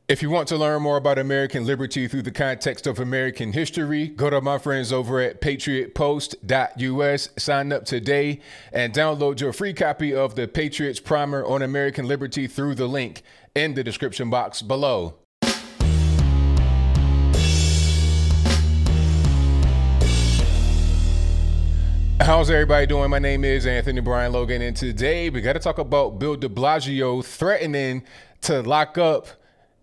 If you want to learn more about American liberty through the context of American history, go to my friends over at patriotpost.us, sign up today, and download your free copy of the Patriots Primer on American liberty through the link in the description box below. How's everybody doing? My name is Anthony Brian Logan, and today we got to talk about Bill de Blasio threatening to lock up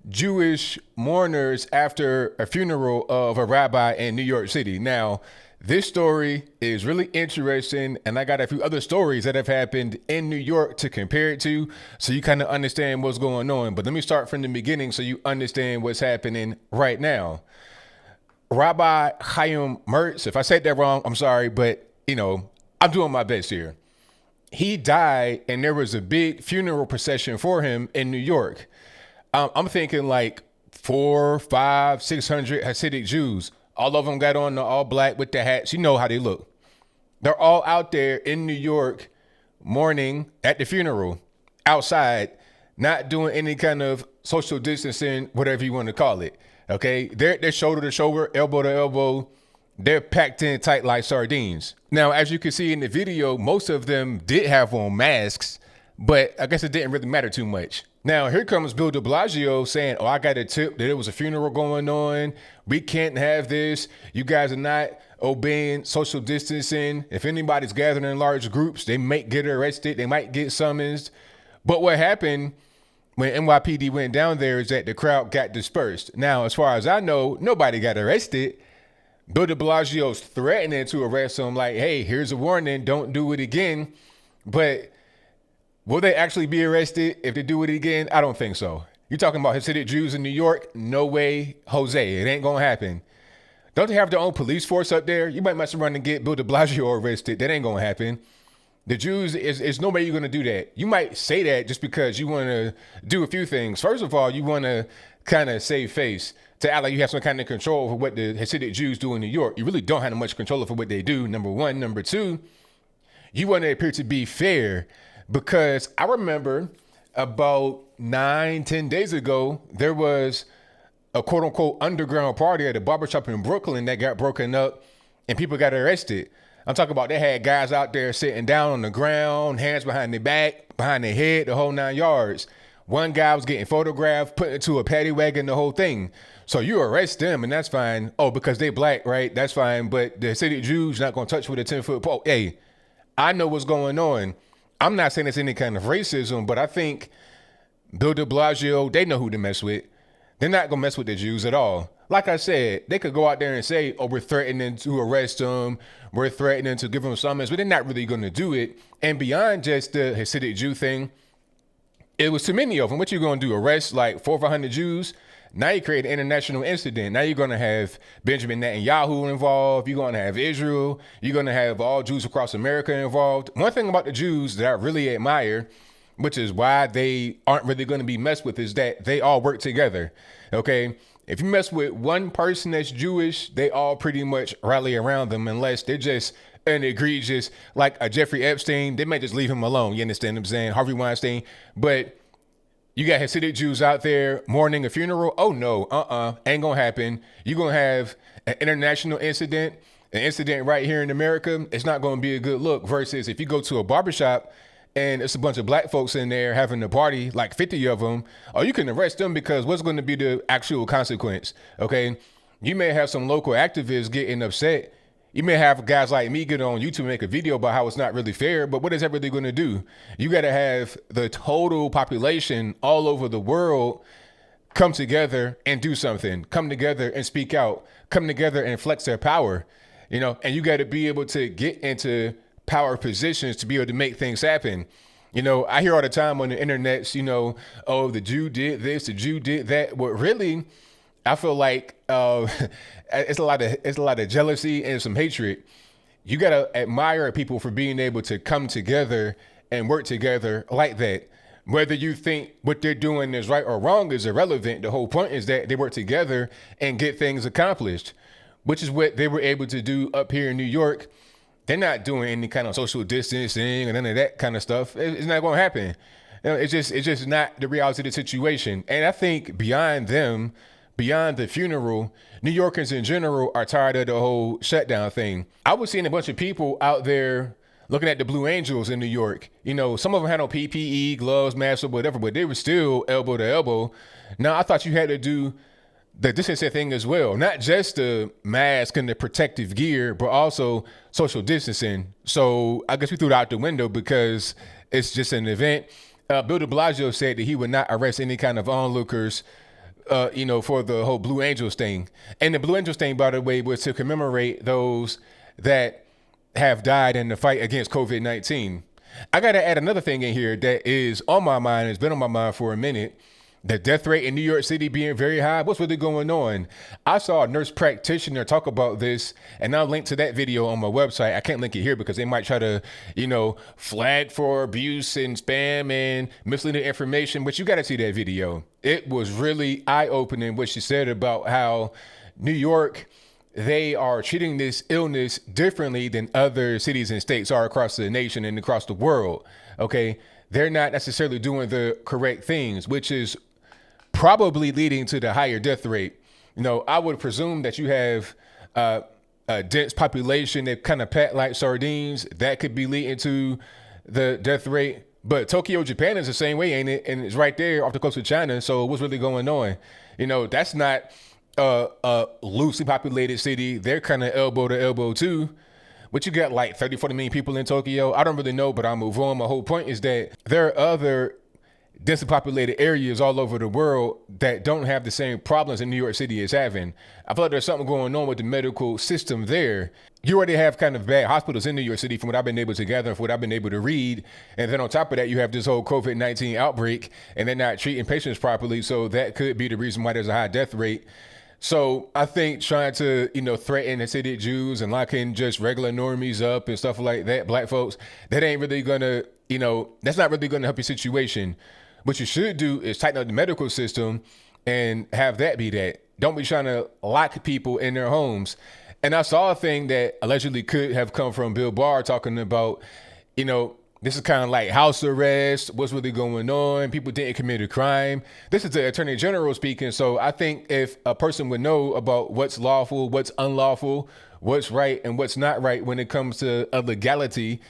Jewish mourners after a funeral of a rabbi in New York City. Now, this story is really interesting, and I got a few other stories that have happened in New York to compare it to, so you kind of understand what's going on. But let me start from the beginning so you understand what's happening right now. Rabbi Chaim Mertz, if I said that wrong, I'm sorry, but I'm doing my best here. He died, and there was a big funeral procession for him in New York. I'm thinking like 400, 500, 600 Hasidic Jews. All of them got on the all black with the hats. You know how they look. They're all out there in New York mourning at the funeral, outside, not doing any kind of social distancing, whatever you want to call it. Okay, they're shoulder to shoulder, elbow to elbow. They're packed in tight like sardines. Now, as you can see in the video, most of them did have on masks, but I guess it didn't really matter too much. Now, here comes Bill de Blasio saying, I got a tip that there was a funeral going on. We can't have this. You guys are not obeying social distancing. If anybody's gathering in large groups, they might get arrested. They might get summoned. But what happened when NYPD went down there is that the crowd got dispersed. Now, as far as I know, nobody got arrested. Bill de Blasio's threatening to arrest them like, hey, here's a warning, don't do it again. But will they actually be arrested if they do it again? I don't think so. You're talking about Hasidic Jews in New York? No way, Jose. It ain't going to happen. Don't they have their own police force up there? You might mess around and get Bill de Blasio arrested. That ain't going to happen. The Jews, is no way you're going to do that. You might say that just because you want to do a few things. First of all, you want to kind of save face to act like you have some kind of control over what the Hasidic Jews do in New York. You really don't have much control over what they do, number one. Number two, you want to appear to be fair, because I remember about 9-10 days ago, there was a quote unquote underground party at a barbershop in Brooklyn that got broken up and people got arrested. I'm talking about they had guys out there sitting down on the ground, hands behind their back, behind their head, the whole 9 yards. One guy was getting photographed, put into a paddy wagon, the whole thing. So you arrest them and that's fine. Oh, because they black, right? That's fine. But the Hasidic Jews not going to touch with a 10-foot pole. Hey, I know what's going on. I'm not saying it's any kind of racism, but I think Bill de Blasio, they know who to mess with. They're not going to mess with the Jews at all. Like I said, they could go out there and say, we're threatening to arrest them. We're threatening to give them summons, but they're not really going to do it. And beyond just the Hasidic Jew thing, it was too many of them. What you going to do? Arrest like 400 or 500 Jews? Now you create an international incident. Now you're going to have Benjamin Netanyahu involved. You're going to have Israel. You're going to have all Jews across America involved. One thing about the Jews that I really admire, which is why they aren't really going to be messed with, is that they all work together. Okay. If you mess with one person that's Jewish, they all pretty much rally around them, unless they're just an egregious, like a Jeffrey Epstein. They might just leave him alone. You understand what I'm saying? Harvey Weinstein. But you got Hasidic Jews out there mourning a funeral. Oh, no, ain't going to happen. You're going to have an international incident, an incident right here in America. It's not going to be a good look versus if you go to a barbershop and it's a bunch of black folks in there having a party, like 50 of them, or you can arrest them, because what's going to be the actual consequence? Okay. You may have some local activists getting upset. You may have guys like me get on YouTube and make a video about how it's not really fair, but what is that really going to do? You got to have the total population all over the world come together and do something, come together and speak out, come together and flex their power, and you got to be able to get into power positions to be able to make things happen. I hear all the time on the internet, the Jew did this, the Jew did that. But really, I feel like it's a lot of jealousy and some hatred. You got to admire people for being able to come together and work together like that. Whether you think what they're doing is right or wrong is irrelevant. The whole point is that they work together and get things accomplished, which is what they were able to do up here in New York. They're not doing any kind of social distancing and none of that kind of stuff. It's not going to happen. it's just not the reality of the situation. And I think beyond them, beyond the funeral, New Yorkers in general are tired of the whole shutdown thing. I was seeing a bunch of people out there looking at the Blue Angels in New York. Some of them had no PPE, gloves, masks, or whatever, but they were still elbow to elbow. Now, I thought you had to do the distancing thing as well, not just the mask and the protective gear, but also social distancing. So I guess we threw it out the window because it's just an event. Bill de Blasio said that he would not arrest any kind of onlookers, for the whole Blue Angels thing. And the Blue Angels thing, by the way, was to commemorate those that have died in the fight against COVID-19. I got to add another thing in here that is on my mind, has been on my mind for a minute. The death rate in New York City being very high. What's really going on? I saw a nurse practitioner talk about this, and I'll link to that video on my website. I can't link it here because they might try to, flag for abuse and spam and misleading information, but you got to see that video. It was really eye-opening what she said about how New York, they are treating this illness differently than other cities and states are across the nation and across the world. Okay. They're not necessarily doing the correct things, which is probably leading to the higher death rate. I would presume that you have a dense population that kind of packed like sardines. That could be leading to the death rate. But Tokyo, Japan is the same way, ain't it? And it's right there off the coast of China. So what's really going on? That's not a loosely populated city. They're kind of elbow to elbow too. But you got like 30, 40 million people in Tokyo. I don't really know, but I'll move on. My whole point is that there are other densely populated areas all over the world that don't have the same problems in New York City is having. I feel like there's something going on with the medical system there. You already have kind of bad hospitals in New York City from what I've been able to gather, from what I've been able to read. And then on top of that, you have this whole COVID-19 outbreak and they're not treating patients properly. So that could be the reason why there's a high death rate. So I think trying to, threaten Hasidic Jews and locking just regular normies up and stuff like that, black folks, that ain't really gonna, that's not really gonna help your situation. What you should do is tighten up the medical system and have that be that. Don't be trying to lock people in their homes. And I saw a thing that allegedly could have come from Bill Barr talking about, this is kind of like house arrest. What's really going on? People didn't commit a crime. This is the Attorney General speaking. So I think if a person would know about what's lawful, what's unlawful, what's right and what's not right when it comes to a legality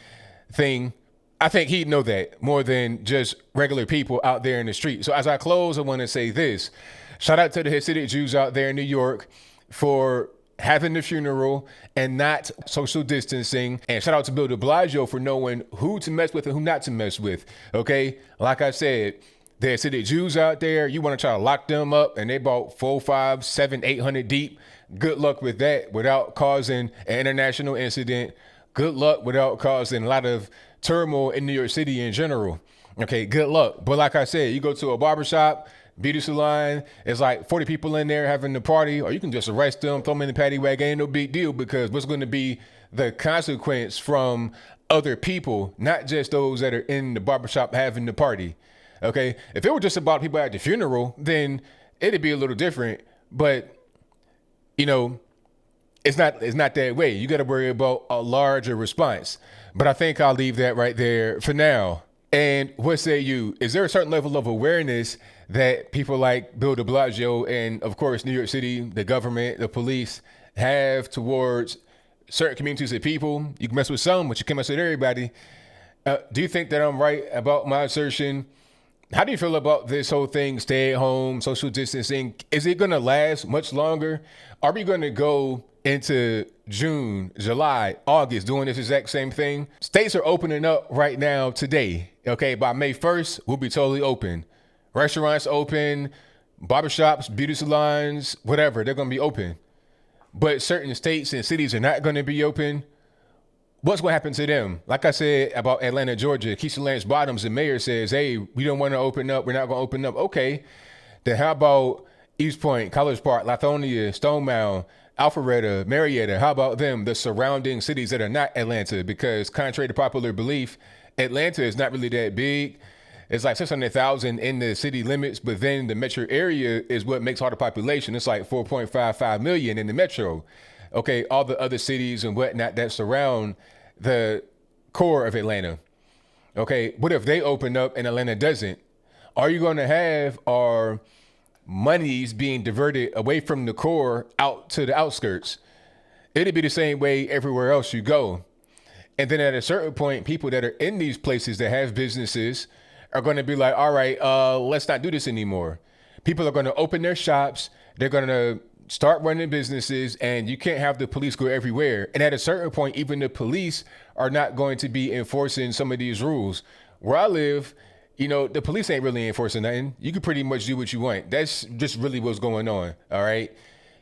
thing, I think he'd know that more than just regular people out there in the street. So as I close, I want to say this. Shout out to the Hasidic Jews out there in New York for having the funeral and not social distancing. And shout out to Bill de Blasio for knowing who to mess with and who not to mess with. Okay. Like I said, the Hasidic Jews out there, you want to try to lock them up and they bought 4, 5, 7, 800 deep. Good luck with that without causing an international incident. Good luck without causing a lot of turmoil in New York City in general. Okay. Good luck. But like I said, you go to a barbershop, beauty salon, it's like 40 people in there having the party, or you can just arrest them, throw them in the paddy wagon, ain't no big deal, because what's going to be the consequence from other people, not just those that are in the barbershop having the party. Okay. If it were just about people at the funeral, then it'd be a little different, but it's not that way. You got to worry about a larger response, but I think I'll leave that right there for now. And what say you? Is there a certain level of awareness that people like Bill de Blasio and, of course, New York City, the government, the police have towards certain communities of people? You can mess with some, but you can't mess with everybody. Do you think that I'm right about my assertion? How do you feel about this whole thing, stay at home, social distancing? Is it going to last much longer? Are we going to go into June, July, August doing this exact same thing? States are opening up right now today. Okay, by May 1st, we'll be totally open. Restaurants open, barbershops, beauty salons, whatever, they're going to be open. But certain states and cities are not going to be open. What's going to happen to them? Like I said about Atlanta, Georgia, Keisha Lance Bottoms, the mayor says, hey, we don't want to open up. We're not going to open up. Okay, then how about East Point, College Park, Lithonia, Stone Mound, Alpharetta, Marietta? How about them, the surrounding cities that are not Atlanta? Because contrary to popular belief, Atlanta is not really that big. It's like 600,000 in the city limits, but then the metro area is what makes all the population. It's like 4.55 million in the metro. Okay, all the other cities and whatnot that surround the core of Atlanta. Okay, what if they open up and Atlanta doesn't? All you're going to have are monies being diverted away from the core out to the outskirts. It'd be the same way everywhere else you go. And then at a certain point, people that are in these places that have businesses are going to be like, all right, let's not do this anymore. People are going to open their shops. They're going to start running businesses, and you can't have the police go everywhere. And at a certain point, even the police are not going to be enforcing some of these rules. Where I live, the police ain't really enforcing nothing. You can pretty much do what you want. That's just really what's going on. All right.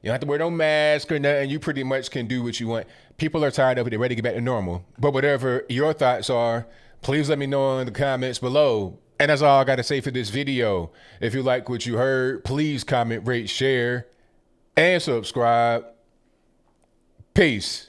You don't have to wear no mask or nothing. You pretty much can do what you want. People are tired of it. They're ready to get back to normal. But whatever your thoughts are, please let me know in the comments below. And that's all I got to say for this video. If you like what you heard, please comment, rate, share, and subscribe. Peace.